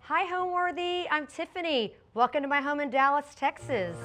Hi, Homeworthy. I'm Tiffany. Welcome to my home in Dallas, Texas.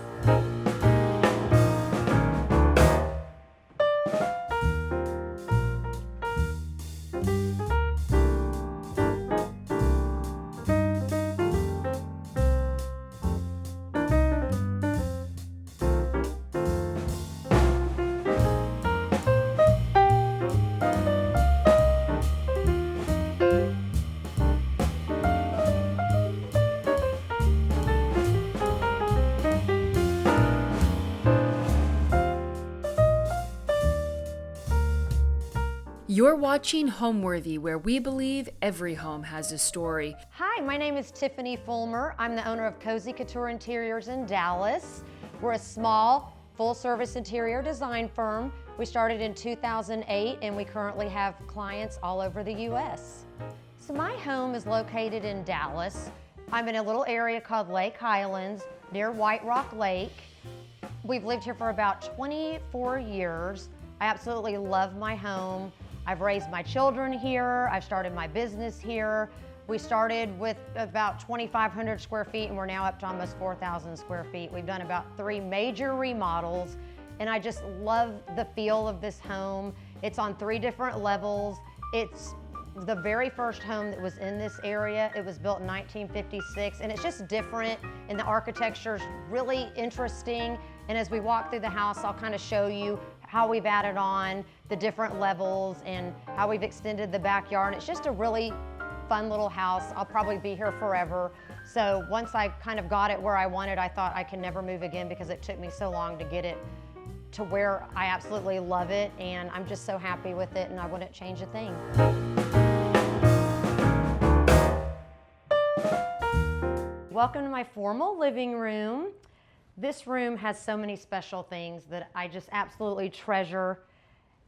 You're watching Homeworthy, where we believe every home has a story. Hi, my name is Tiffany Fulmer. I'm the owner of Cozy Couture Interiors in Dallas. We're a small, full-service interior design firm. We started in 2008, and we currently have clients all over the U.S. So my home is located in Dallas. I'm in a little area called Lake Highlands, near White Rock Lake. We've lived here for about 24 years. I absolutely love my home. I've raised my children here. I've started my business here. We started with about 2,500 square feet and we're now up to almost 4,000 square feet. We've done about 3 major remodels and I just love the feel of this home. It's on 3 different levels. It's the very first home that was in this area. It was built in 1956 and it's just different and the architecture's really interesting. And as we walk through the house, I'll kind of show you how we've added on the different levels and how we've extended the backyard. It's just a really fun little house. I'll probably be here forever. So once I kind of got it where I wanted, I thought I can never move again because it took me so long to get it to where I absolutely love it. And I'm just so happy with it and I wouldn't change a thing. Welcome to my formal living room. This room has so many special things that I just absolutely treasure.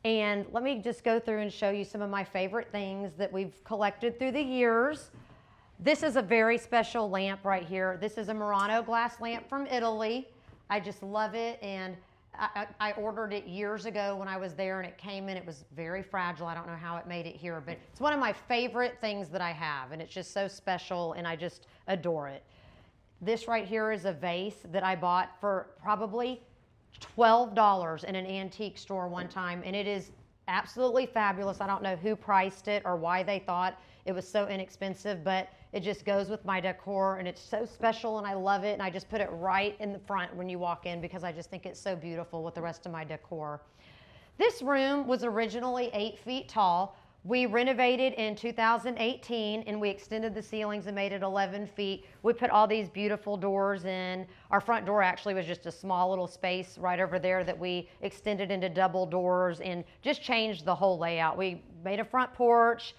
And let me just go through and show you some of my favorite things that we've collected through the years. This is a very special lamp right here. This is a Murano glass lamp from Italy. I just love it, and I ordered it years ago when I was there and it came in. It was very fragile. I don't know how it made it here, but it's one of my favorite things that I have, and it's just so special and I just adore it. This right here is a vase that I bought for probably $12 in an antique store one time, and it is absolutely fabulous. I don't know who priced it or why they thought it was so inexpensive, but it just goes with my decor and it's so special and I love it, and I just put it right in the front when you walk in because I just think it's so beautiful with the rest of my decor. This room was originally 8 feet tall. We renovated in 2018 and we extended the ceilings and made it 11 feet. We put all these beautiful doors in. Our front door actually was just a small little space right over there that we extended into double doors and just changed the whole layout. We made a front porch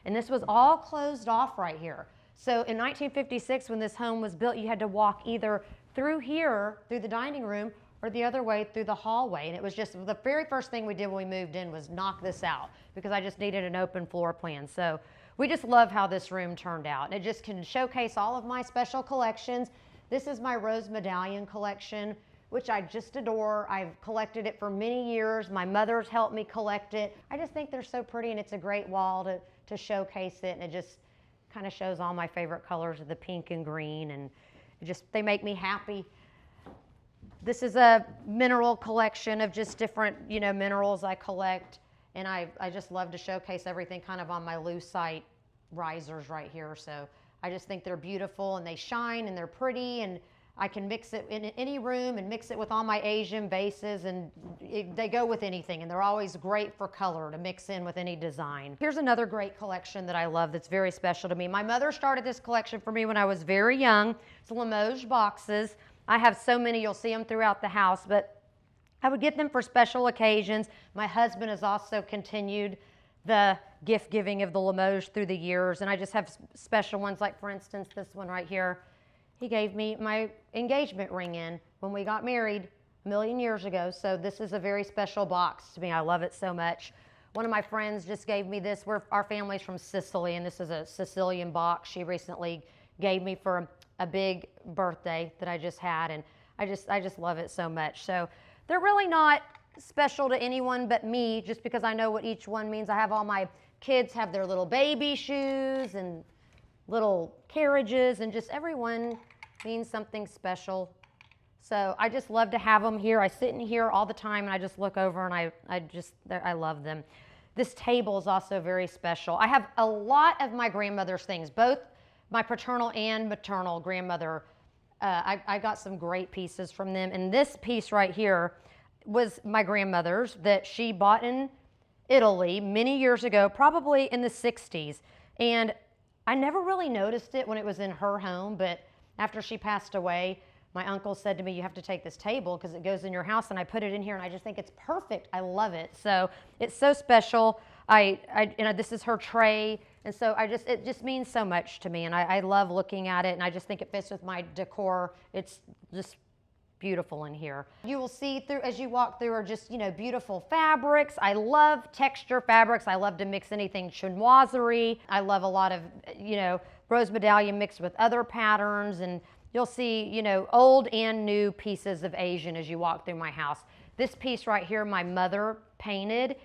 and this was all closed off right here. So in 1956 when this home was built, you had to walk either through here, through the dining room, or the other way through the hallway. And it was just the very first thing we did when we moved in was knock this out because I just needed an open floor plan. So we just love how this room turned out. And it just can showcase all of my special collections. This is my rose medallion collection, which I just adore. I've collected it for many years. My mother's helped me collect it. I just think they're so pretty and it's a great wall to showcase it. And it just kind of shows all my favorite colors of the pink and green, and they make me happy. This is a mineral collection of just different, minerals I collect, and I just love to showcase everything kind of on my lucite risers right here. So I just think they're beautiful and they shine and they're pretty, and I can mix it in any room and mix it with all my Asian vases, and they go with anything, and they're always great for color to mix in with any design. Here's another great collection that I love that's very special to me. My mother started this collection for me when I was very young. It's Limoges boxes. I have so many, you'll see them throughout the house, but I would get them for special occasions. My husband has also continued the gift giving of the Limoges through the years, and I just have special ones, like for instance, this one right here. He gave me my engagement ring in when we got married a million years ago, so this is a very special box to me. I love it so much. One of my friends just gave me this. Our family's from Sicily, and this is a Sicilian box she recently gave me for a big birthday that I just had, and I just love it so much. So they're really not special to anyone but me, just because I know what each one means. I have all my kids have their little baby shoes, and little carriages, and just everyone means something special. So I just love to have them here. I sit in here all the time and I just look over and I love them. This table is also very special. I have a lot of my grandmother's things, both my paternal and maternal grandmother. I got some great pieces from them. And this piece right here was my grandmother's that she bought in Italy many years ago, probably in the 60s. And I never really noticed it when it was in her home, but after she passed away, my uncle said to me, you have to take this table because it goes in your house, and I put it in here and I just think it's perfect. I love it. So it's so special. This is her tray, and so it just means so much to me, and I love looking at it, and I just think it fits with my decor. It's just beautiful in here. You will see through as you walk through are just, beautiful fabrics. I love texture fabrics. I love to mix anything chinoiserie. I love a lot of, rose medallion mixed with other patterns, and you'll see, old and new pieces of Asian as you walk through my house. This piece right here, my mother painted,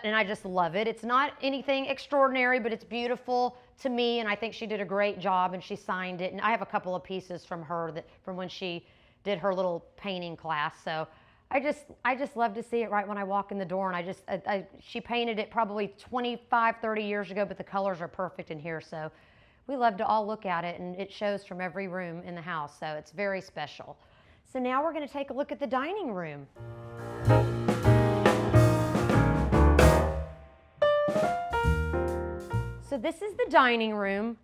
and I just love it. It's not anything extraordinary, but it's beautiful to me, and I think she did a great job, and she signed it. And I have a couple of pieces from her from when she did her little painting class. So I just love to see it right when I walk in the door, and she painted it probably 25, 30 years ago, but the colors are perfect in here. So we love to all look at it, and it shows from every room in the house, so it's very special. So now we're going to take a look at the dining room. So this is the dining room,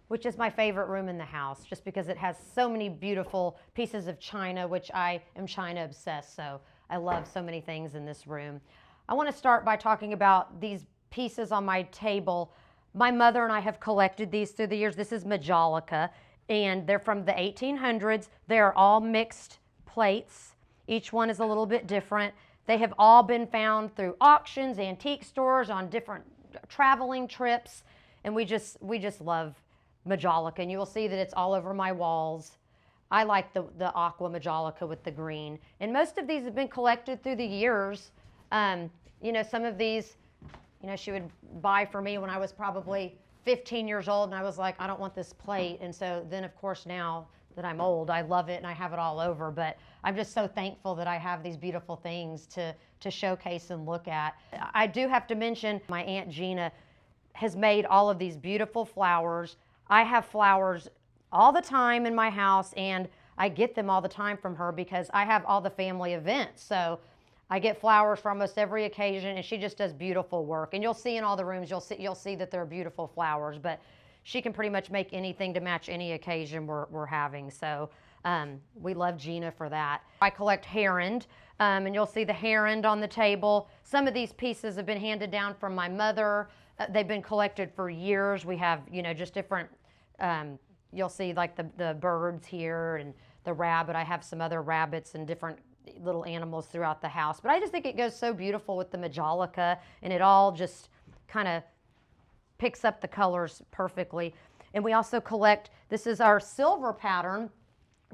which is my favorite room in the house, just because it has so many beautiful pieces of china, which I am china obsessed, so I love so many things in this room. I want to start by talking about these pieces on my table. My mother and I have collected these through the years. This is Majolica, and they're from the 1800s. They're all mixed plates. Each one is a little bit different. They have all been found through auctions, antique stores, on different traveling trips, and we just love Majolica, and you will see that it's all over my walls. I like the aqua Majolica with the green, and most of these have been collected through the years. Some of these, she would buy for me when I was probably 15 years old, and I was like, I don't want this plate. And so then, of course, now that I'm old, I love it and I have it all over. But I'm just so thankful that I have these beautiful things to showcase and look at. I do have to mention my Aunt Gina has made all of these beautiful flowers. I have flowers all the time in my house, and I get them all the time from her because I have all the family events. So I get flowers for almost every occasion, and she just does beautiful work. And you'll see in all the rooms, you'll see that they're beautiful flowers, but she can pretty much make anything to match any occasion we're having. So we love Gina for that. I collect herond, and you'll see the herond on the table. Some of these pieces have been handed down from my mother. They've been collected for years. We have, just different, you'll see like the birds here and the rabbit. I have some other rabbits and different little animals throughout the house, but I just think it goes so beautiful with the Majolica, and it all just kind of picks up the colors perfectly. And we also collect, this is our silver pattern,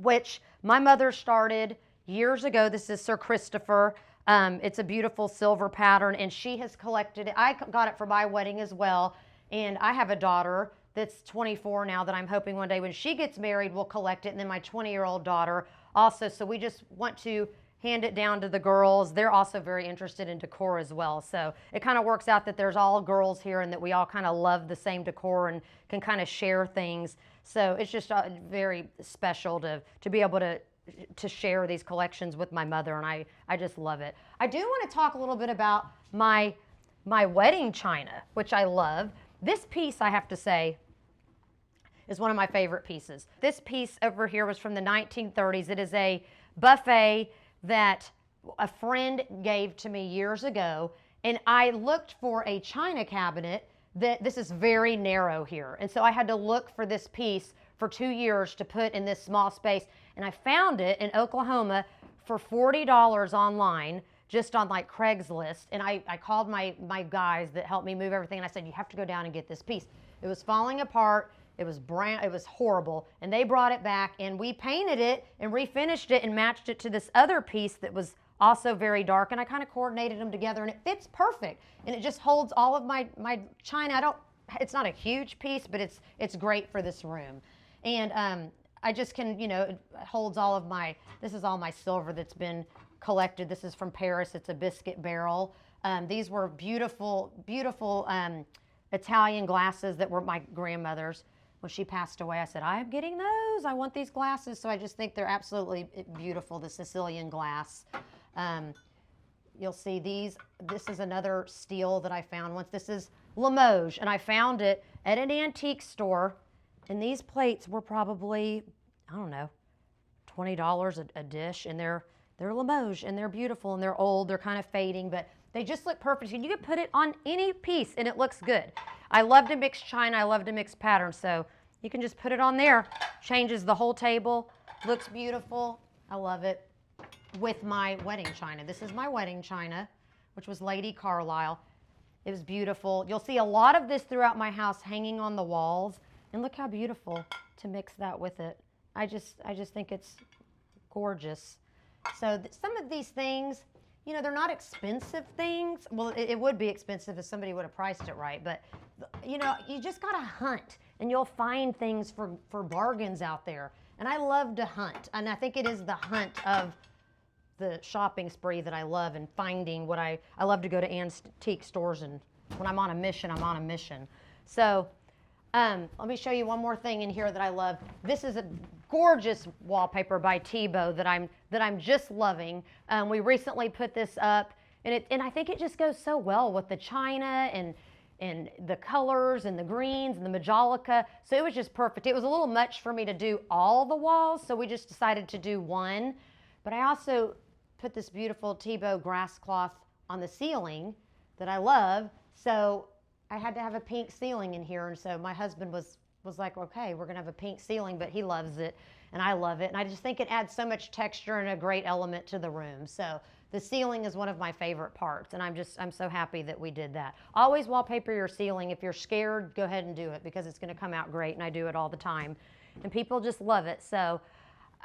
which my mother started years ago. This is Sir Christopher. It's a beautiful silver pattern, and she has collected it. I got it for my wedding as well, and I have a daughter that's 24 now that I'm hoping one day when she gets married we'll collect it, and then my 20-year-old daughter also. So we just want to hand it down to the girls. They're also very interested in decor as well. So it kind of works out that there's all girls here and that we all kind of love the same decor and can kind of share things. So it's just very special to be able to share these collections with my mother, and I just love it. I do want to talk a little bit about my wedding china, which I love. This piece, I have to say, is one of my favorite pieces. This piece over here was from the 1930s. It is a buffet that a friend gave to me years ago, and I looked for a china cabinet this is very narrow here, and so I had to look for this piece for 2 years to put in this small space, and I found it in Oklahoma for $40 online, just on like Craigslist. And I called my guys that helped me move everything, and I said, you have to go down and get this piece. It was falling apart. It was brown. It was horrible. And they brought it back, and we painted it and refinished it and matched it to this other piece that was also very dark. And I kind of coordinated them together, and it fits perfect. And it just holds all of my china. it's not a huge piece, but it's great for this room. And I just can, it holds all of my, this is all my silver that's been collected. This is from Paris. It's a biscuit barrel. These were beautiful, beautiful Italian glasses that were my grandmother's. When she passed away, I said, I'm getting those. I want these glasses. So I just think they're absolutely beautiful, the Sicilian glass. You'll see these. This is another steel that I found once. This is Limoges, and I found it at an antique store. And these plates were probably, I don't know, $20 a dish. And they're Limoges, and they're beautiful, and they're old. They're kind of fading, but they just look perfect. And you can put it on any piece, and it looks good. I love to mix china. I love to mix patterns. So you can just put it on there. Changes the whole table. Looks beautiful. I love it. With my wedding china. This is my wedding china, which was Lady Carlisle. It was beautiful. You'll see a lot of this throughout my house hanging on the walls. And look how beautiful to mix that with it. I just think it's gorgeous. So some of these things, they're not expensive things. Well, it would be expensive if somebody would have priced it right. But, you just got to hunt. And you'll find things for bargains out there. And I love to hunt. And I think it is the hunt of the shopping spree that I love, and finding what I love to go to antique stores, and when I'm on a mission, I'm on a mission. So let me show you one more thing in here that I love. This is a gorgeous wallpaper by Tebow that I'm just loving. We recently put this up, and I think it just goes so well with the china and the colors and the greens and the majolica. So it was just perfect. It was a little much for me to do all the walls, so we just decided to do one. But I also put this beautiful Tebow grass cloth on the ceiling that I love. So I had to have a pink ceiling in here. And so my husband was like, okay, we're gonna have a pink ceiling, but he loves it and I love it. And I just think it adds so much texture and a great element to the room. So the ceiling is one of my favorite parts, and I'm so happy that we did that. Always wallpaper your ceiling. If you're scared, go ahead and do it, because it's gonna come out great, and I do it all the time. And people just love it. So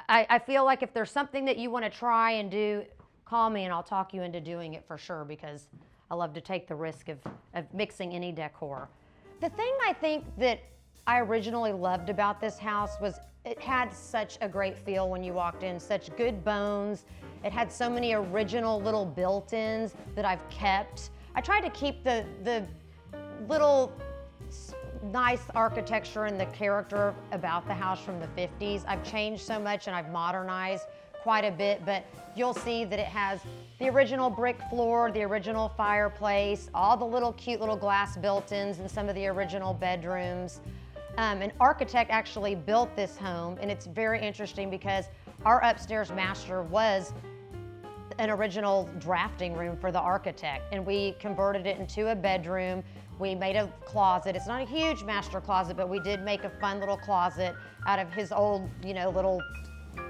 I feel like if there's something that you want to try and do, call me and I'll talk you into doing it for sure, because I love to take the risk of mixing any decor. The thing I think that I originally loved about this house was it had such a great feel when you walked in, such good bones. It had so many original little built-ins that I've kept. I tried to keep the little nice architecture and the character about the house from the 50s. I've changed so much and I've modernized quite a bit, but you'll see that it has the original brick floor, the original fireplace, all the little cute little glass built-ins in some of the original bedrooms. An architect actually built this home, and it's very interesting because our upstairs master was an original drafting room for the architect, and we converted it into a bedroom. We made a closet. It's not a huge master closet, but we did make a fun little closet out of his old, little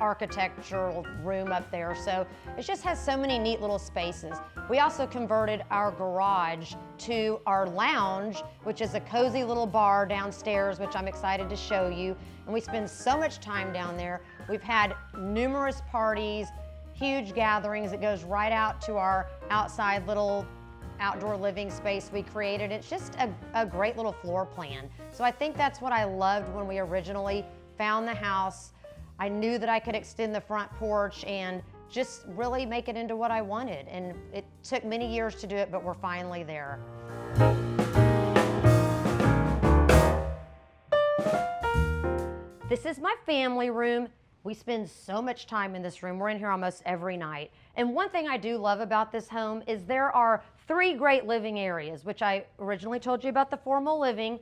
architectural room up there. So it just has so many neat little spaces. We also converted our garage to our lounge, which is a cozy little bar downstairs, which I'm excited to show you. And we spend so much time down there. We've had numerous parties, huge gatherings. It goes right out to our outside little outdoor living space we created. It's just a great little floor plan. So I think that's what I loved when we originally found the house. I knew that I could extend the front porch and just really make it into what I wanted. And it took many years to do it, but we're finally there. This is my family room. We spend so much time in this room. We're in here almost every night. And one thing I do love about this home is there are 3 great living areas, which I originally told you about the formal living.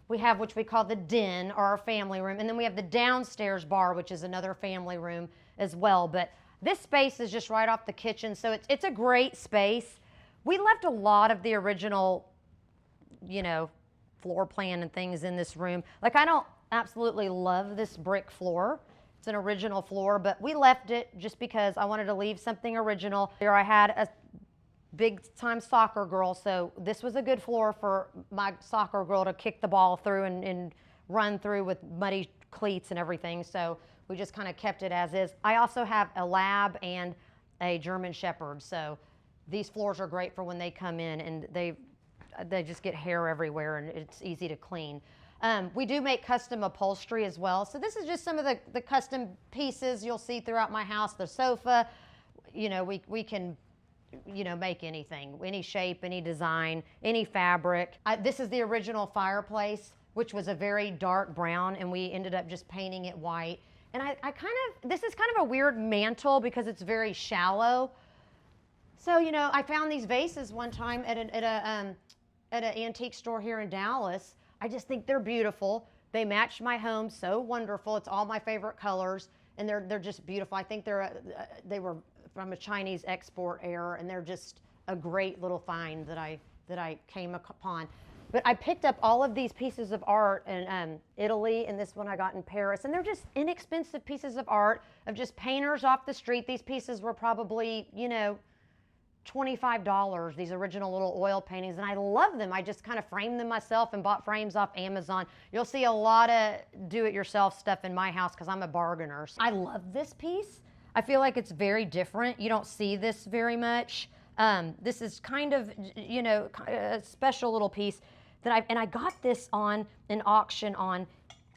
We have, which we call the den, or our family room. And then we have the downstairs bar, which is another family room as well. But this space is just right off the kitchen, so it's a great space. We left a lot of the original, floor plan and things in this room. Like, I don't absolutely love this brick floor. It's an original floor, but we left it just because I wanted to leave something original. Here I had a big-time soccer girl, so this was a good floor for my soccer girl to kick the ball through and run through with muddy cleats and everything, so we just kind of kept it as is. I also have a lab and a German Shepherd, so these floors are great for when they come in, and they just get hair everywhere and it's easy to clean. We do make custom upholstery as well. So this is just some of the custom pieces you'll see throughout my house. The sofa, you know, we can, you know, make anything, any shape, any design, any fabric. This is the original fireplace, which was a very dark brown, and we ended up just painting it white. And this is kind of a weird mantle because it's very shallow. So, you know, I found these vases one time at an antique store here in Dallas. I just think they're beautiful. They match my home so wonderful. It's all my favorite colors, and they're just beautiful. I think they were from a Chinese export era, and they're just a great little find that I came upon. But I picked up all of these pieces of art in Italy, and this one I got in Paris, and they're just inexpensive pieces of art of just painters off the street. These pieces were probably, you know, $25, these original little oil paintings, and I love them. I just kind of framed them myself and bought frames off Amazon. You'll see a lot of do-it-yourself stuff in my house because I'm a bargainer. I love this piece. I feel like it's very different. You don't see this very much. This is kind of, you know, a special little piece that I got this on an auction on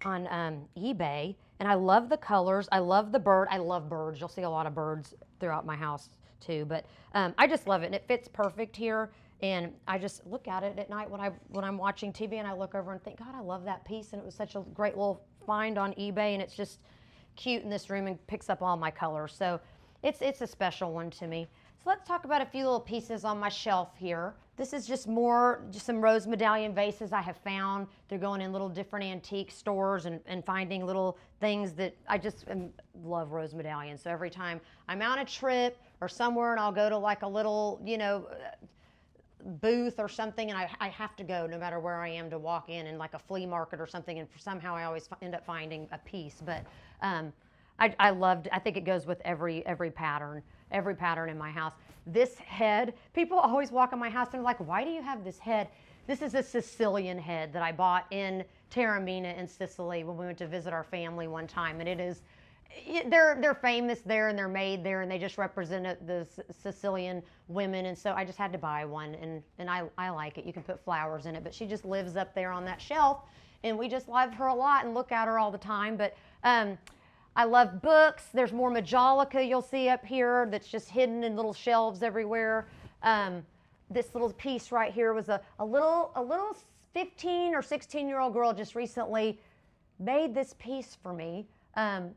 eBay, and I love the colors. I love the bird. I love birds. You'll see a lot of birds throughout my house too, but I just love it, and it fits perfect here. And I just look at it at night when I'm watching TV, and I look over and think, God, I love that piece, and it was such a great little find on eBay, and it's just cute in this room and picks up all my colors. So it's a special one to me. So let's talk about a few little pieces on my shelf here. This is just some rose medallion vases I have found. They're going in little different antique stores and finding little things that I just love rose medallions. So every time I'm on a trip or somewhere and I'll go to like a little, you know, booth or something, and I have to go no matter where I am to walk in like a flea market or something, and somehow I always end up finding a piece. But I think it goes with every pattern in my house. This head, people always walk in my house and they're like, why do you have this head? This is a Sicilian head that I bought in Taormina in Sicily when we went to visit our family one time, and they're famous there and they're made there, and they just represent the Sicilian women, and so I just had to buy one, and I like it. You can put flowers in it, but she just lives up there on that shelf, and we just love her a lot and look at her all the time. But I love books. There's more Majolica you'll see up here that's just hidden in little shelves everywhere. This little piece right here was a little 15 or 16-year-old girl just recently made this piece for me. And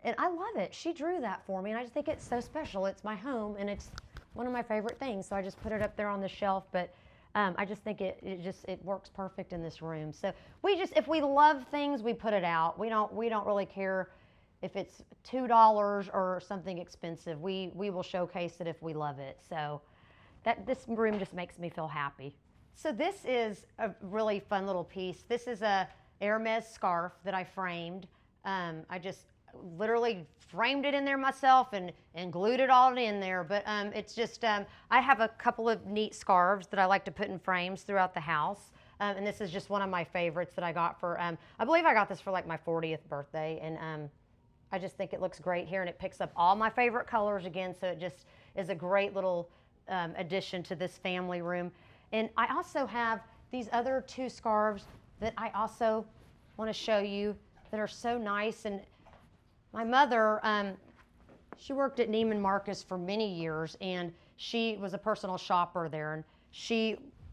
I love it. She drew that for me, and I just think it's so special. It's my home, and it's one of my favorite things, so I just put it up there on the shelf. But I just think it works perfect in this room. So if we love things, we put it out. We don't really care if it's $2 or something expensive. We will showcase it if we love it. So this room just makes me feel happy. So this is a really fun little piece. This is a Hermes scarf that I framed. I just literally framed it in there myself and glued it all in there. But it's just, I have a couple of neat scarves that I like to put in frames throughout the house. And this is just one of my favorites that I got for, I believe I got this for like my 40th birthday. And I just think it looks great here, and it picks up all my favorite colors again. So it just is a great little addition to this family room. And I also have these other two scarves that I also want to show you that are so nice. And my mother, she worked at Neiman Marcus for many years, and she was a personal shopper there. And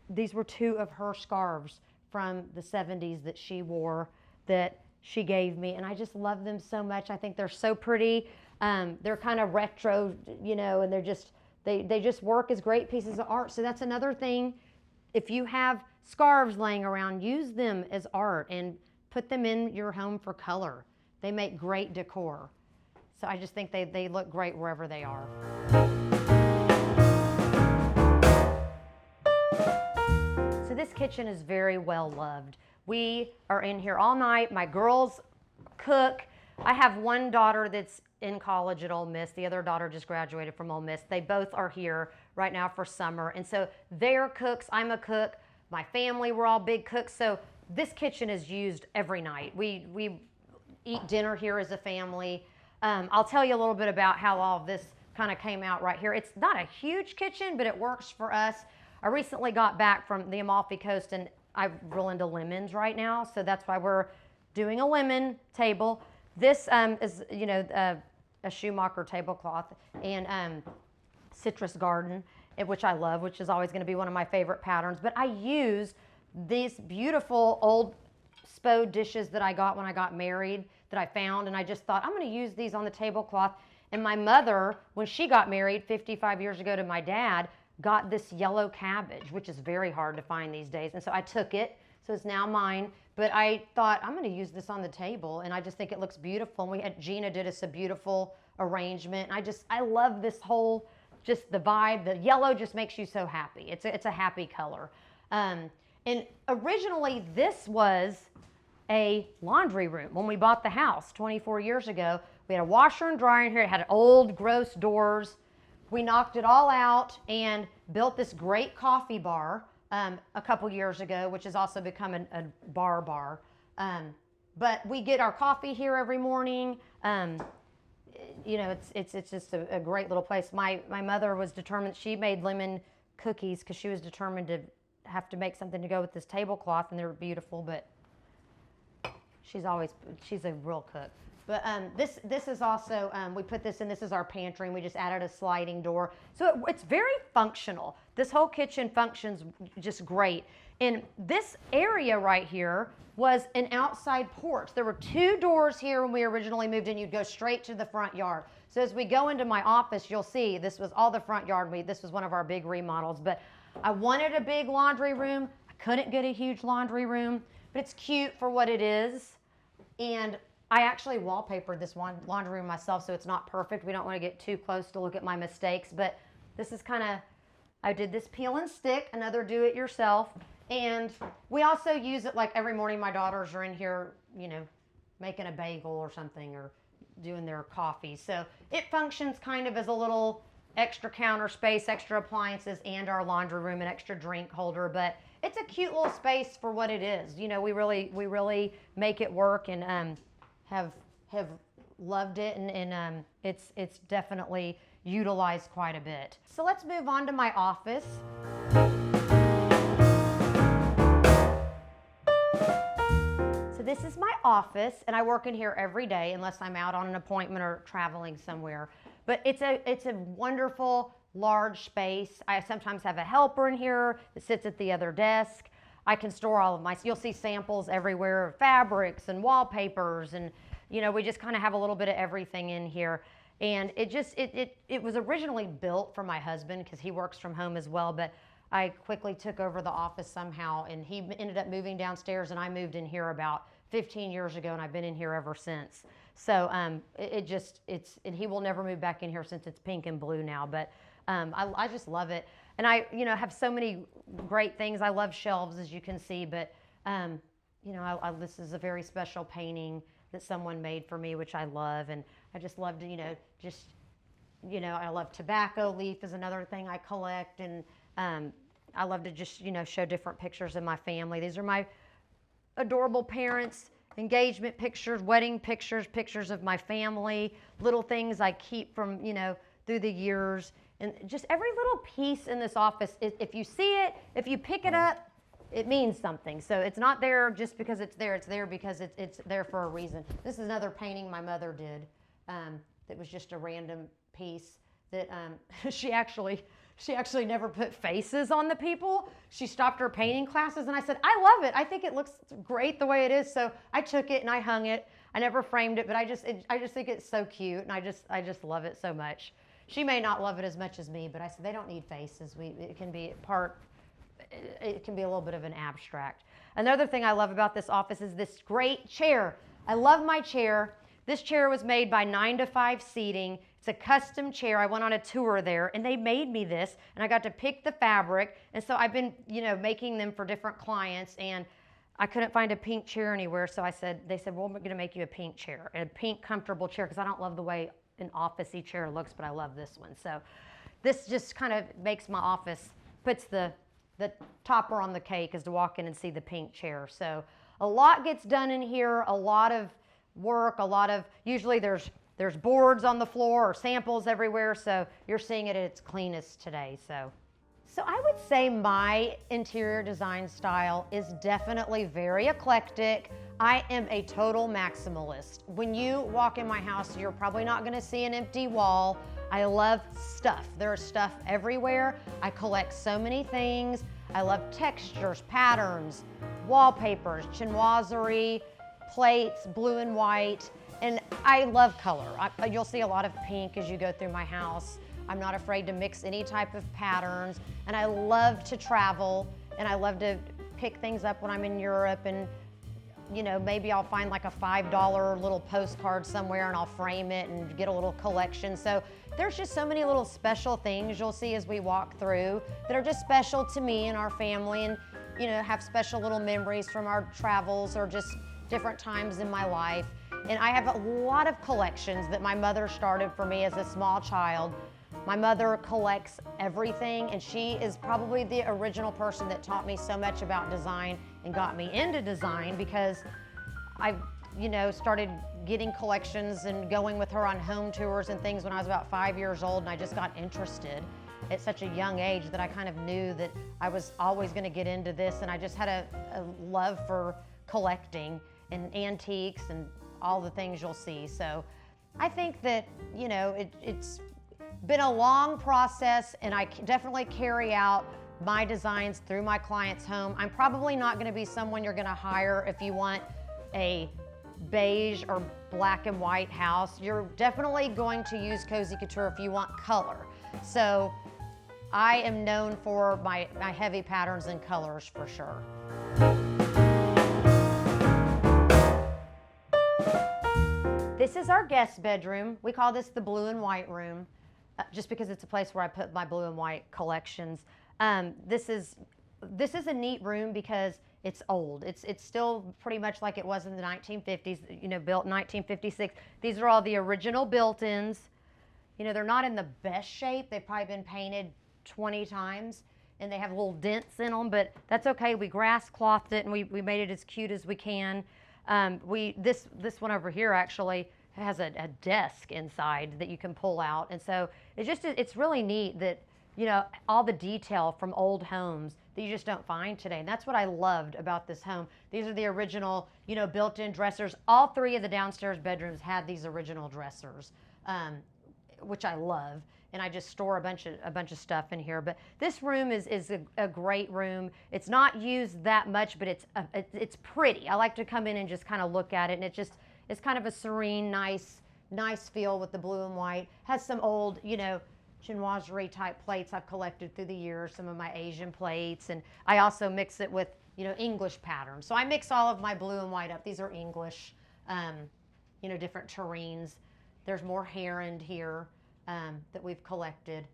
these were two of her scarves from the 70s that she wore that she gave me, and I just love them so much. I think they're so pretty. They're kind of retro, you know, and they just work as great pieces of art. So that's another thing. If you have scarves laying around, use them as art and put them in your home for color. They make great decor. So I just think they look great wherever they are. So this kitchen is very well loved. We are in here all night. My girls cook. I have one daughter that's in college at Ole Miss. The other daughter just graduated from Ole Miss. They both are here right now for summer. And so they're cooks. I'm a cook. My family, we're all big cooks. So this kitchen is used every night. We eat dinner here as a family. I'll tell you a little bit about how all of this kind of came out right here. It's not a huge kitchen, but it works for us. I recently got back from the Amalfi Coast, and I'm real into lemons right now, so that's why we're doing a lemon table. This is, a Schumacher tablecloth, and citrus garden, which I love, which is always going to be one of my favorite patterns. But I use these beautiful old Spo dishes that I got when I got married that I found, and I just thought I'm going to use these on the tablecloth. And my mother, when she got married 55 years ago to my dad, got this yellow cabbage, which is very hard to find these days. And so I took it, so it's now mine. But I thought I'm going to use this on the table, and I just think it looks beautiful. And Gina did us a beautiful arrangement. I love this whole, just the vibe. The yellow just makes you so happy. It's a happy color. And originally this was a laundry room. When we bought the house 24 years ago, we had a washer and dryer in here. It had old, gross doors. We knocked it all out and built this great coffee bar a couple years ago, which has also become a bar. But we get our coffee here every morning. It's just a great little place. My mother was determined. She made lemon cookies because she was determined to have to make something to go with this tablecloth, and they were beautiful. But she's a real cook. But this is also, we put this in, this is our pantry, and we just added a sliding door. So it's very functional. This whole kitchen functions just great. And this area right here was an outside porch. There were 2 doors here when we originally moved in. You'd go straight to the front yard. So as we go into my office, you'll see this was all the front yard. This was one of our big remodels. But I wanted a big laundry room. I couldn't get a huge laundry room, but it's cute for what it is. And I actually wallpapered this one laundry room myself, so it's not perfect. We don't want to get too close to look at my mistakes, but this is I did this peel and stick, another do-it-yourself, and we also use it like every morning. My daughters are in here, making a bagel or something, or doing their coffee. So it functions kind of as a little extra counter space, extra appliances, and our laundry room, an extra drink holder, but it's a cute little space for what it is. We really make it work, and have loved it, and it's definitely utilized quite a bit. So let's move on to my office. So this is my office, and I work in here every day unless I'm out on an appointment or traveling somewhere. But it's a wonderful large space. I sometimes have a helper in here that sits at the other desk. I can store all of you'll see samples everywhere of fabrics and wallpapers, and we just kind of have a little bit of everything in here. And it was originally built for my husband because he works from home as well, but I quickly took over the office somehow, and he ended up moving downstairs, and I moved in here about 15 years ago, and I've been in here ever since. So and he will never move back in here since it's pink and blue now, but I just love it. And I have so many great things. I love shelves, as you can see, but this is a very special painting that someone made for me, which I love, and I just love to I love tobacco leaf is another thing I collect, and I love to just show different pictures of my family. These are my adorable parents, engagement pictures, wedding pictures, pictures of my family, little things I keep from through the years. And just every little piece in this office, if you see it, if you pick it up, it means something. So it's not there just because it's there. It's there because it's there for a reason. This is another painting my mother did that was just a random piece that she actually never put faces on the people. She stopped her painting classes, and I said, I love it. I think it looks great the way it is. So I took it and I hung it. I never framed it, but I just think it's so cute, and I just love it so much. She may not love it as much as me, but I said they don't need faces. It can be a little bit of an abstract. Another thing I love about this office is this great chair. I love my chair. This chair was made by 9 to 5 Seating. It's a custom chair. I went on a tour there, and they made me this, and I got to pick the fabric. And so I've been, making them for different clients, and I couldn't find a pink chair anywhere. So they said, well, we're going to make you a pink chair, a pink comfortable chair, because I don't love the way an office-y chair looks, but I love this one. So this just kind of makes my office, puts the topper on the cake is to walk in and see the pink chair. So a lot gets done in here, a lot of work, usually there's boards on the floor or samples everywhere, so you're seeing it at its cleanest today. So So I would say my interior design style is definitely very eclectic. I am a total maximalist. When you walk in my house, you're probably not gonna see an empty wall. I love stuff. There's stuff everywhere. I collect so many things. I love textures, patterns, wallpapers, chinoiserie, plates, blue and white, and I love color. You'll see a lot of pink as you go through my house. I'm not afraid to mix any type of patterns, and I love to travel, and I love to pick things up when I'm in Europe, and you know, maybe I'll find like a $5 little postcard somewhere and I'll frame it and get a little collection. So there's just so many little special things you'll see as we walk through that are just special to me and our family, and you know, have special little memories from our travels or just different times in my life. And I have a lot of collections that my mother started for me as a small child. My mother collects everything, and she is probably the original person that taught me so much about design and got me into design, because I, you know, started getting collections and going with her on home tours and things when I was about 5 years old, and I just got interested at such a young age that I kind of knew that I was always going to get into this, and I just had a love for collecting and antiques and all the things you'll see. So I think that, you know, it's been a long process, and I definitely carry out my designs through my client's home. I'm probably not going to be someone you're going to hire if you want a beige or black and white house. You're definitely going to use Cozy Couture if you want color. So I am known for my heavy patterns and colors for sure. This is our guest bedroom. We call this the blue and white room, just because it's a place where I put my blue and white collections. This is a neat room because it's old. It's still pretty much like it was in the 1950s, you know, built in 1956. These are all the original built-ins. You know, they're not in the best shape. They've probably been painted 20 times, and they have little dents in them, but that's okay. We grass clothed it, and we made it as cute as we can. This one over here actually has a desk inside that you can pull out, and so it's really neat that, you know, all the detail from old homes that you just don't find today, and that's what I loved about this home. These are the original, you know, built-in dressers. All three of the downstairs bedrooms had these original dressers, which I love, and I just store a bunch of stuff in here. But this room is a great room. It's not used that much, but it's pretty. I like to come in and just kind of look at it, and it's kind of a serene, nice feel with the blue and white. Has some old, you know, chinoiserie type plates I've collected through the years, some of my Asian plates, and I also mix it with, you know, English patterns. So I mix all of my blue and white up. These are English, you know, different terrains. There's more heron here that we've collected.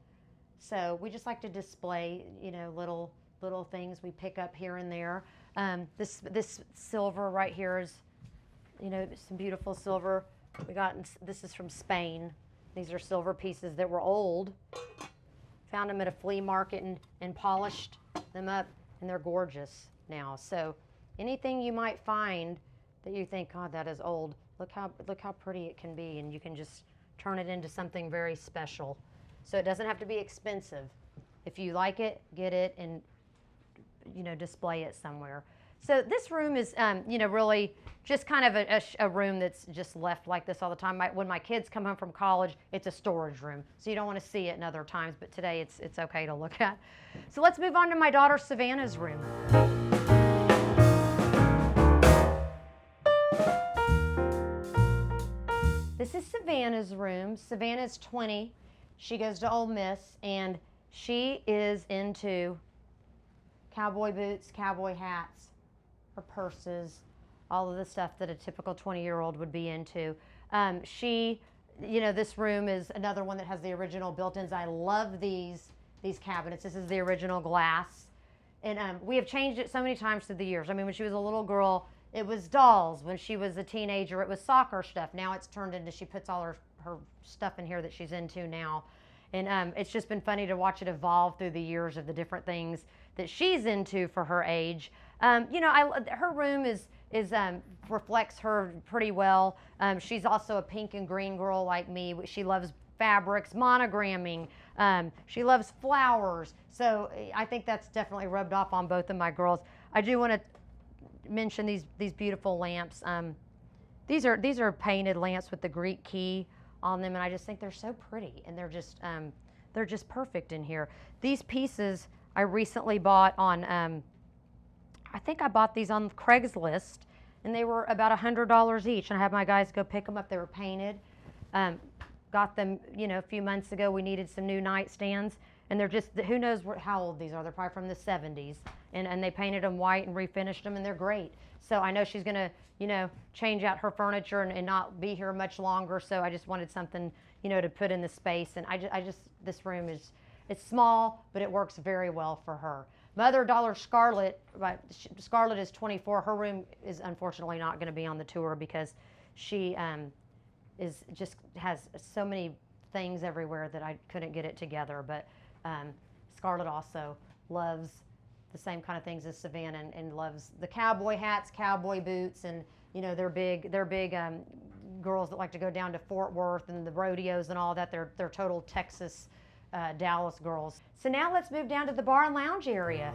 So we just like to display, you know, little things we pick up here and there. This silver right here is, you know, some beautiful silver. This is from Spain. These are silver pieces that were old. Found them at a flea market and polished them up, and they're gorgeous now. So anything you might find that you think, God, that is old, look how pretty it can be, and you can just turn it into something very special. So it doesn't have to be expensive. If you like it, get it, and, you know, display it somewhere. So this room is, you know, really just kind of a room that's just left like this all the time. When my kids come home from college, it's a storage room, so you don't want to see it in other times, but today it's okay to look at. So let's move on to my daughter Savannah's room. This is Savannah's room. Savannah's 20. She goes to Ole Miss, and she is into cowboy boots, cowboy hats, her purses, all of the stuff that a typical 20-year-old would be into. You know, this room is another one that has the original built-ins. I love these cabinets. This is the original glass. And we have changed it so many times through the years. I mean, when she was a little girl, it was dolls. When she was a teenager, it was soccer stuff. Now it's turned into, she puts all her stuff in here that she's into now. And it's just been funny to watch it evolve through the years of the different things that she's into for her age. You know, her room reflects her pretty well. She's also a pink and green girl like me. She loves fabrics, monogramming, She loves flowers. So I think that's definitely rubbed off on both of my girls. I do want to mention these beautiful lamps. These are painted lamps with the Greek key on them, and I just think they're so pretty, and they're just perfect in here. These pieces I recently bought on, I think I bought these on Craigslist, and they were about $100 each, and I had my guys go pick them up. They were painted. Got them, a few months ago. We needed some new nightstands, and they're just, who knows how old these are. They're probably from the 70s, and they painted them white and refinished them, and they're great. So I know she's gonna, change out her furniture and not be here much longer. So I just wanted something, to put in the space, and I just this room it's small, but it works very well for her. My other daughter, Scarlett is 24. Her room is unfortunately not going to be on the tour because she has so many things everywhere that I couldn't get it together. But Scarlett also loves the same kind of things as Savannah, and loves the cowboy hats, cowboy boots, and they're big girls that like to go down to Fort Worth and the rodeos and all that. They're total Texas, Dallas girls. So now let's move down to the bar and lounge area.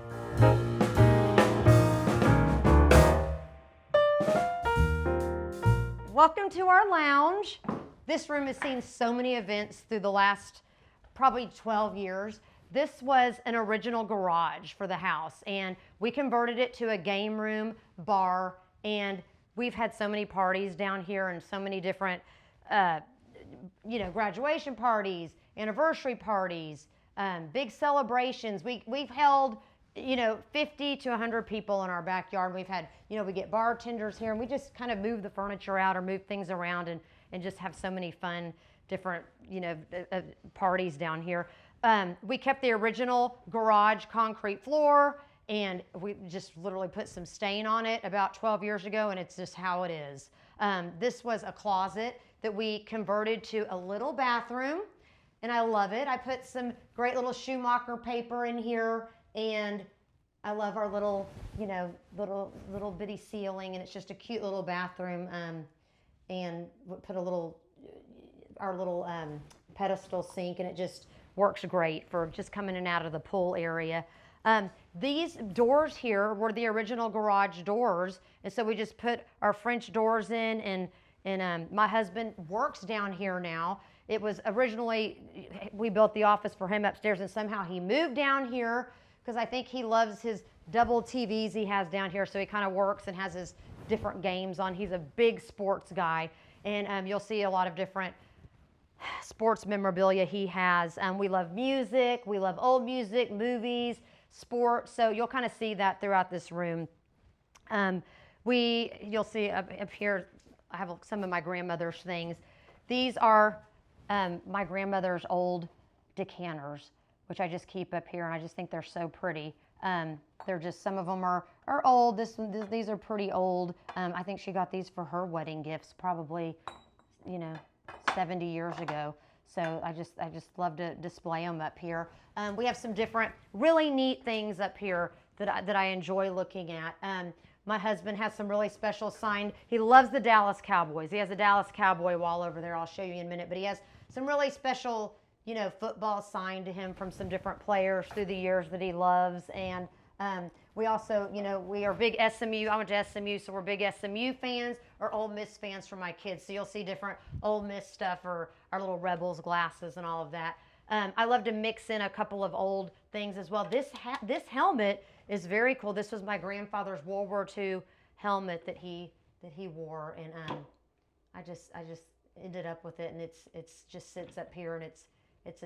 Welcome to our lounge. This room has seen so many events through the last probably 12 years. This was an original garage for the house, and we converted it to a game room, bar, and we've had so many parties down here, and so many different, graduation parties, anniversary parties, big celebrations. We've held, 50 to 100 people in our backyard. We've had, we get bartenders here, and we just kind of move the furniture out or move things around, and just have so many fun, different, parties down here. We kept the original garage concrete floor, and we just literally put some stain on it about 12 years ago, and it's just how it is. This was a closet that we converted to a little bathroom, and I love it. I put some great little Schumacher paper in here, and I love our little, little bitty ceiling, and it's just a cute little bathroom. And we put our little pedestal sink, and it just works great for just coming in and out of the pool area. These doors here were the original garage doors, and so we just put our French doors in, and my husband works down here now. It was originally, we built the office for him upstairs, and somehow he moved down here because I think he loves his double TVs he has down here, so he kind of works and has his different games on. He's a big sports guy, and you'll see a lot of different sports memorabilia he has. We love music, we love old music, movies, sports, so you'll kind of see that throughout this room. You'll see up here, I have some of my grandmother's things. These are my grandmother's old decanters, which I just keep up here, and I just think they're so pretty. They're just, some of them are old. These are pretty old. I think she got these for her wedding gifts, probably, 70 years ago. So I just love to display them up here. We have some different really neat things up here that I enjoy looking at. My husband has some really special signed. He loves the Dallas Cowboys. He has a Dallas Cowboy wall over there. I'll show you in a minute. But he has some really special, football signed to him from some different players through the years that he loves. And we also, we are big SMU. I went to SMU, so we're big SMU fans or Ole Miss fans for my kids. So you'll see different Ole Miss stuff, or our little Rebels glasses and all of that. I love to mix in a couple of old things as well. This helmet is very cool. This was my grandfather's World War II helmet that he wore, and I just ended up with it, and it's just sits up here, and it's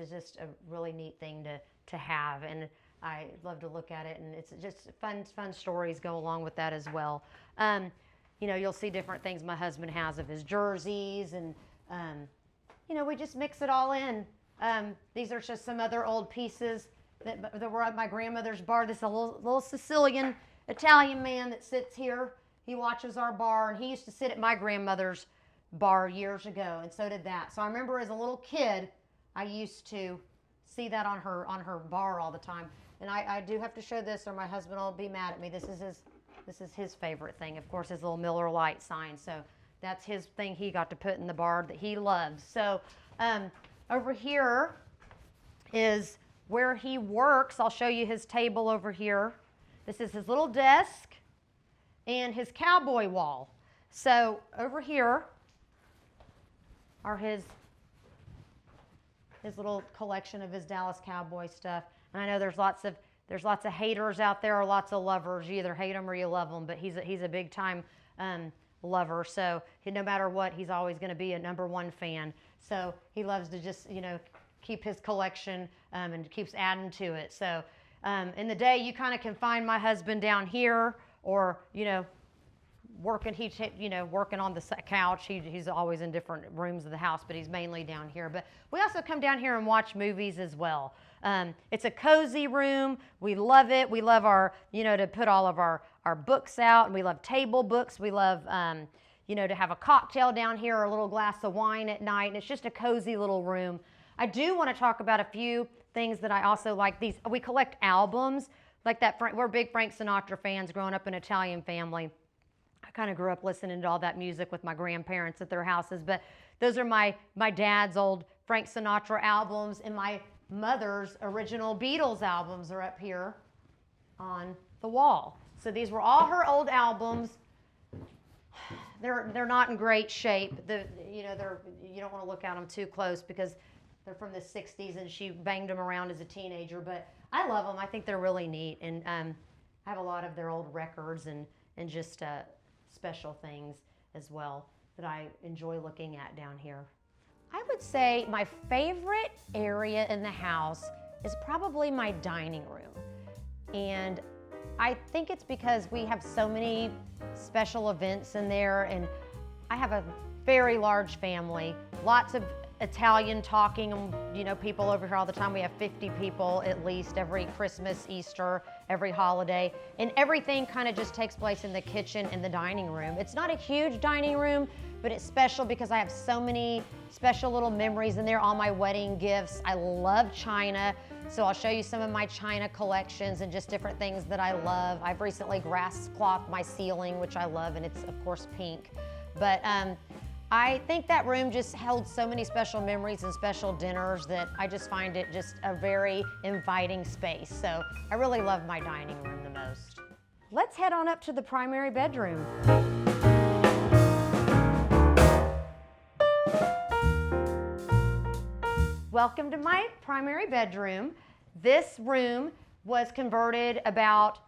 just a really neat thing to have, and I love to look at it, and it's just fun stories go along with that as well. You'll see different things my husband has of his jerseys, and we just mix it all in. These are just some other old pieces that were at my grandmother's bar. This is a little Sicilian Italian man that sits here. He watches our bar, and he used to sit at my grandmother's bar years ago, and so did that. So I remember as a little kid, I used to see that on her bar all the time. And I do have to show this, or my husband will be mad at me. This is his favorite thing, of course, his little Miller Lite sign. So that's his thing he got to put in the bar that he loves. So over here is where he works. I'll show you his table over here. This is his little desk and his cowboy wall. So over here are his little collection of his Dallas Cowboy stuff. And I know there's lots of haters out there or lots of lovers. You either hate him or you love him, but he's a big time lover. So no matter what, he's always going to be a #1 fan. So he loves to just, keep his collection and keeps adding to it. So in the day, you kind of can find my husband down here or, working. Working on the couch. He's always in different rooms of the house, but he's mainly down here. But we also come down here and watch movies as well. It's a cozy room. We love it. We love our, to put all of our books out, and we love table books. We love, to have a cocktail down here or a little glass of wine at night. And it's just a cozy little room. I do want to talk about a few things that I also like. We collect albums like that. We're big Frank Sinatra fans growing up in an Italian family. I kind of grew up listening to all that music with my grandparents at their houses, but those are my dad's old Frank Sinatra albums, and my mother's original Beatles albums are up here on the wall. So these were all her old albums. They're not in great shape. You don't want to look at them too close because they're from the 60s and she banged them around as a teenager, but I love them. I think they're really neat, and I have a lot of their old records and just special things as well that I enjoy looking at down here. I would say my favorite area in the house is probably my dining room. And I think it's because we have so many special events in there, and I have a very large family, lots of Italian talking, people over here all the time. We have 50 people at least every Christmas, Easter, every holiday, and everything kind of just takes place in the kitchen and the dining room. It's not a huge dining room, but it's special because I have so many special little memories in there, all my wedding gifts. I love china, so I'll show you some of my china collections and just different things that I love. I've recently grass clothed my ceiling, which I love, and it's of course pink. But I think that room just held so many special memories and special dinners that I just find it just a very inviting space. So I really love my dining room the most. Let's head on up to the primary bedroom. Welcome to my primary bedroom. This room was converted about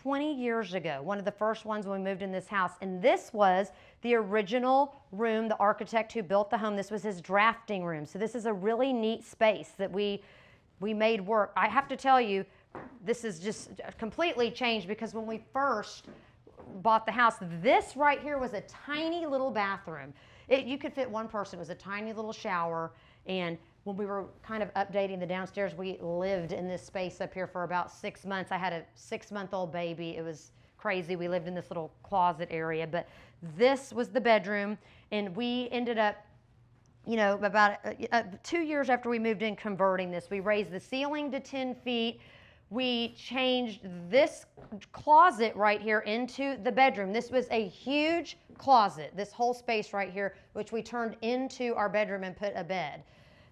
20 years ago, one of the first ones when we moved in this house. And this was the original room, the architect who built the home. This was his drafting room. So this is a really neat space that we made work. I have to tell you, this is just completely changed because when we first bought the house, this right here was a tiny little bathroom. You could fit one person. It was a tiny little shower. And when we were kind of updating the downstairs, we lived in this space up here for about 6 months. I had a 6-month-old baby. It was crazy. We lived in this little closet area, but this was the bedroom, and we ended up, about 2 years after we moved in, converting this. We raised the ceiling to 10 feet. We changed this closet right here into the bedroom. This was a huge closet, this whole space right here, which we turned into our bedroom and put a bed.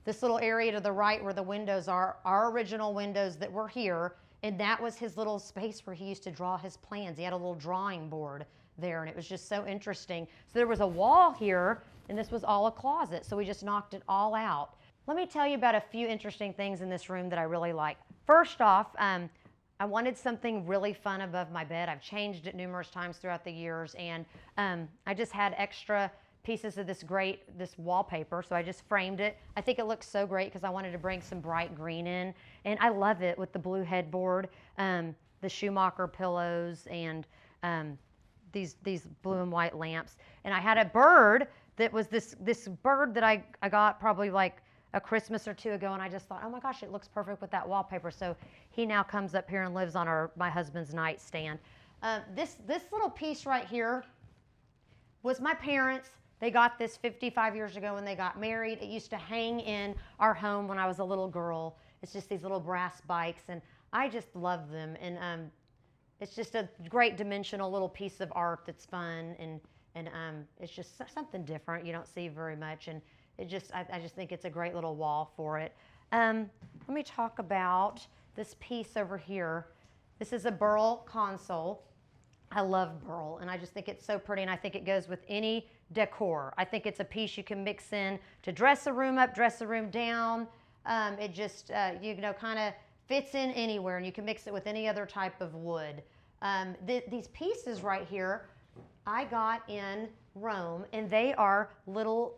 This little area to the right where the windows are, our original windows that were here, and that was his little space where he used to draw his plans. He had a little drawing board there, and it was just so interesting. So there was a wall here, and this was all a closet, so we just knocked it all out. Let me tell you about a few interesting things in this room that I really like. First off, I wanted something really fun above my bed. I've changed it numerous times throughout the years, and I just had extra pieces of this wallpaper, so I just framed it. I think it looks so great because I wanted to bring some bright green in, and I love it with the blue headboard, the Schumacher pillows, and these blue and white lamps. And I had a bird that was this bird that I got probably like a Christmas or two ago, and I just thought, oh my gosh, it looks perfect with that wallpaper. So he now comes up here and lives on my husband's nightstand. This little piece right here was my parents'. They got this 55 years ago when they got married. It used to hang in our home when I was a little girl. It's just these little brass bikes, and I just love them. And it's just a great dimensional little piece of art that's fun, and it's just something different you don't see very much. And I just think it's a great little wall for it. let me talk about this piece over here. This is a burl console. I love burl, and I just think it's so pretty, and I think it goes with any decor. I think it's a piece you can mix in to dress a room up, dress a room down. It just, kind of fits in anywhere, and you can mix it with any other type of wood. These pieces right here, I got in Rome, and they are little,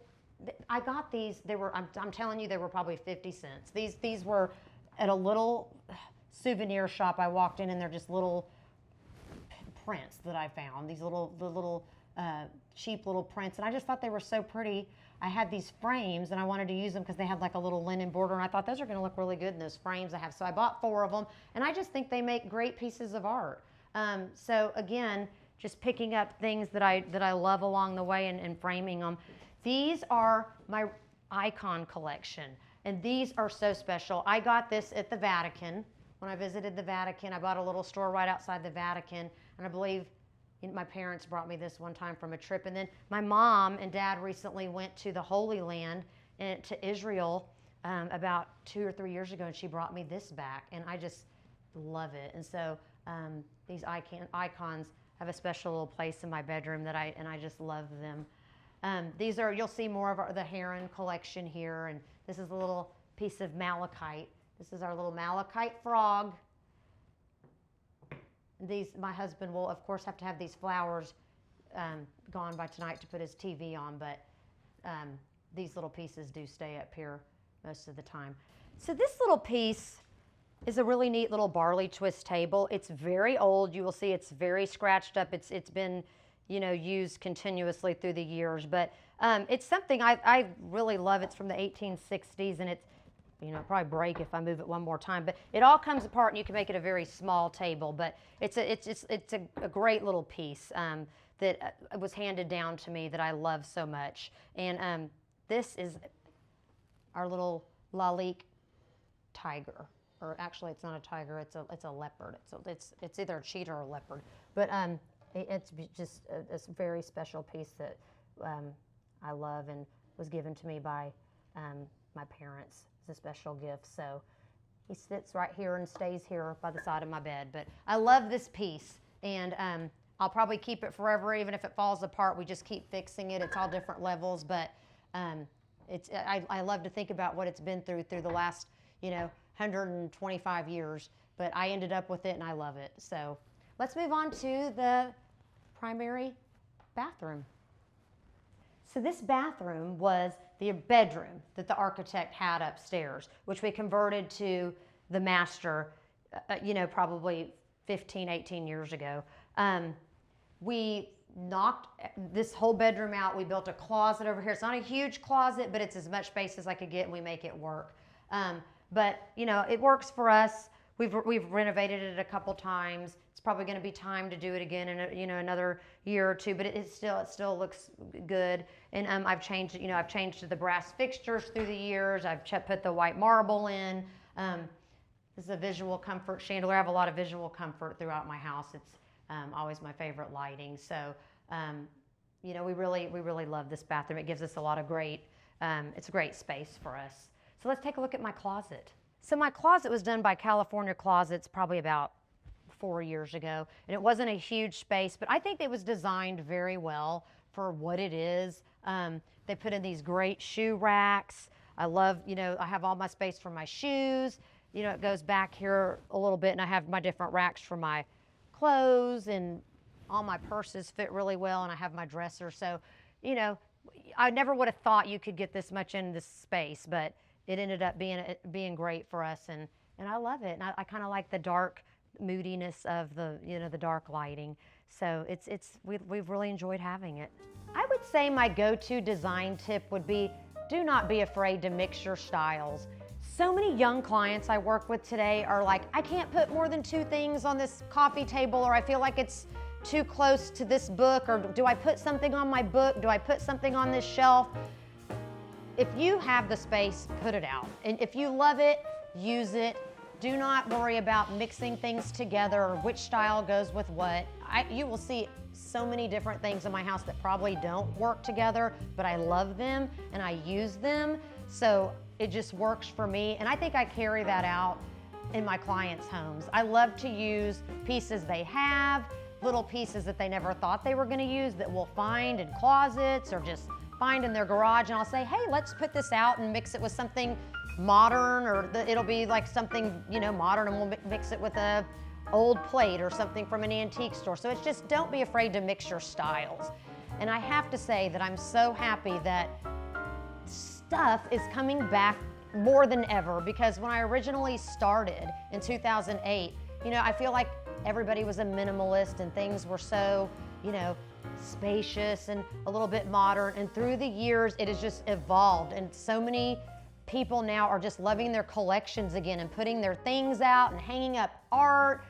I got these, I'm telling you, they were probably 50 cents. These were at a little souvenir shop I walked in, and they're just little prints that I found, these little cheap little prints, and I just thought they were so pretty. I had these frames, and I wanted to use them because they had like a little linen border, and I thought those are going to look really good in those frames I have. So I bought 4 of them, and I just think they make great pieces of art. So again, just picking up things that I love along the way and framing them. These are my icon collection, and these are so special. I got this at the Vatican. When I visited the Vatican, I bought a little store right outside the Vatican, and I believe my parents brought me this one time from a trip. And then my mom and dad recently went to the Holy Land and to Israel about 2 or 3 years ago, and she brought me this back, and I just love it. And so these icons have a special little place in my bedroom that I just love them. These are, you'll see more of the heron collection here, and this is a little piece of malachite. This is our little malachite frog. My husband will, of course, have to have these flowers gone by tonight to put his TV on, but these little pieces do stay up here most of the time. So this little piece is a really neat little barley twist table. It's very old. You will see it's very scratched up. It's been, used continuously through the years, but it's something I really love. It's from the 1860s, and it's, probably break if I move it one more time, but it all comes apart, and you can make it a very small table. But it's a great little piece that was handed down to me that I love so much. And this is our little Lalique tiger, or actually it's not a tiger, it's a leopard. It's either a cheetah or a leopard, but it's just a very special piece that I love and was given to me by my parents. It's a special gift. So he sits right here and stays here by the side of my bed. But I love this piece, and I'll probably keep it forever. Even if it falls apart, we just keep fixing it. It's all different levels, but I love to think about what it's been through the last 125 years. But I ended up with it, and I love it. So let's move on to the primary bathroom. So this bathroom was the bedroom that the architect had upstairs, which we converted to the master, probably 15, 18 years ago. We knocked this whole bedroom out. We built a closet over here. It's not a huge closet, but it's as much space as I could get, and we make it work. But it works for us. We've renovated it a couple times. It's probably going to be time to do it again in another year or two. But it still looks good. And I've changed the brass fixtures through the years. I've put the white marble in. This is a visual comfort chandelier. I have a lot of visual comfort throughout my house. It's always my favorite lighting. So we really love this bathroom. It gives us a lot of it's a great space for us. So let's take a look at my closet. So my closet was done by California Closets probably about 4 years ago, and it wasn't a huge space, but I think it was designed very well for what it is. They put in these great shoe racks. I love, I have all my space for my shoes. It goes back here a little bit, and I have my different racks for my clothes, and all my purses fit really well, and I have my dresser. So, I never would have thought you could get this much in this space, but it ended up being great for us, and I love it. And I kind of like the dark moodiness of the dark lighting. So we've really enjoyed having it. I would say my go-to design tip would be, do not be afraid to mix your styles. So many young clients I work with today are like, I can't put more than 2 things on this coffee table, or I feel like it's too close to this book, or do I put something on my book? Do I put something on this shelf? If you have the space, put it out. And if you love it, use it. Do not worry about mixing things together or which style goes with what. You will see so many different things in my house that probably don't work together, but I love them and I use them. So it just works for me. And I think I carry that out in my clients' homes. I love to use pieces they have, little pieces that they never thought they were gonna use that we'll find in closets or just find in their garage, and I'll say, hey, let's put this out and mix it with something modern, or it'll be like something, you know, modern, and we'll mix it with a old plate or something from an antique store. So it's just, don't be afraid to mix your styles. And I have to say that I'm so happy that stuff is coming back more than ever, because when I originally started in 2008, you know, I feel like everybody was a minimalist and things were so, you know, spacious and a little bit modern. And through the years, it has just evolved. And so many people now are just loving their collections again and putting their things out and hanging up art,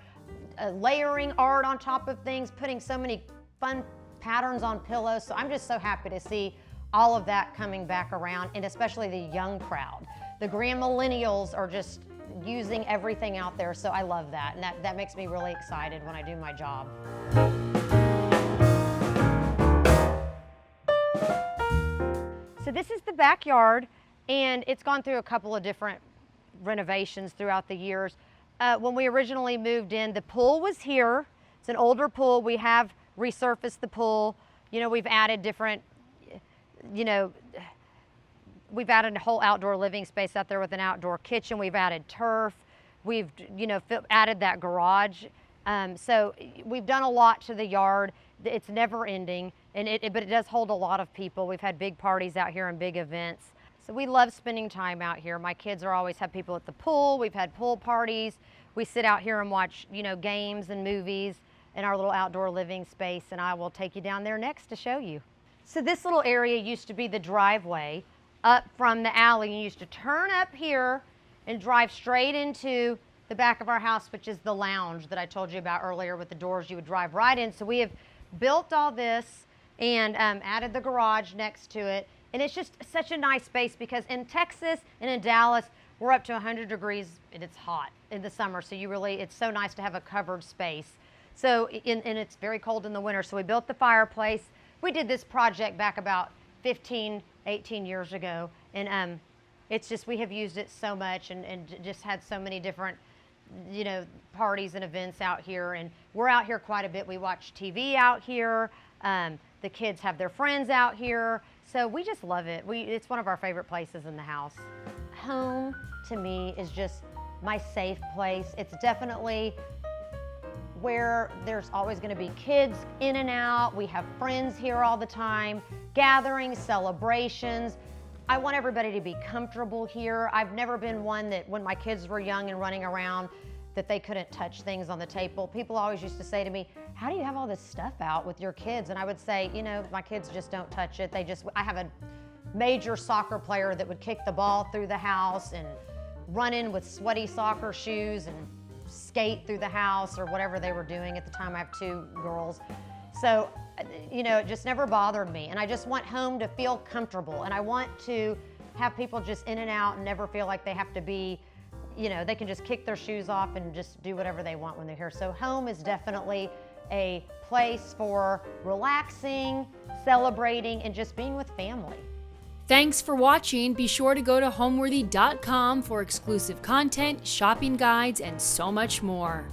layering art on top of things, putting so many fun patterns on pillows. So I'm just so happy to see all of that coming back around, and especially the young crowd. The grand millennials are just using everything out there, so I love that. And that makes me really excited when I do my job. So this is the backyard, and it's gone through a couple of different renovations throughout the years. When we originally moved in, the pool was here. It's an older pool. We have resurfaced the pool. You know, we've added different, you know, we've added a whole outdoor living space out there with an outdoor kitchen. We've added turf. We've, you know, added that garage. So we've done a lot to the yard. It's never ending, and but it does hold a lot of people. We've had big parties out here and big events. So we love spending time out here. My kids always have people at the pool. We've had pool parties. We sit out here and watch, you know, games and movies in our little outdoor living space, and I will take you down there next to show you. So this little area used to be the driveway up from the alley. You used to turn up here and drive straight into the back of our house, which is the lounge that I told you about earlier with the doors you would drive right in. So we have built all this and added the garage next to it. And it's just such a nice space, because in Texas and in Dallas, we're up to 100 degrees and it's hot in the summer. So it's so nice to have a covered space. So, and it's very cold in the winter. So we built the fireplace. We did this project back about 15, 18 years ago. And it's just, we have used it so much and just had so many different, you know, parties and events out here. And we're out here quite a bit. We watch TV out here. The kids have their friends out here. So we just love it. It's one of our favorite places in the house. Home, to me, is just my safe place. It's definitely where there's always going to be kids in and out. We have friends here all the time, gatherings, celebrations. I want everybody to be comfortable here. I've never been one that, when my kids were young and running around, that they couldn't touch things on the table. People always used to say to me, how do you have all this stuff out with your kids? And I would say, you know, my kids just don't touch it. I have a major soccer player that would kick the ball through the house and run in with sweaty soccer shoes and skate through the house or whatever they were doing. At the time, I have 2 girls. So, you know, it just never bothered me. And I just want home to feel comfortable. And I want to have people just in and out and never feel like they have to be, you know, they can just kick their shoes off and just do whatever they want when they're here. So home is definitely a place for relaxing, celebrating, and just being with family. Thanks for watching. Be sure to go to homeworthy.com for exclusive content, shopping guides, and so much more.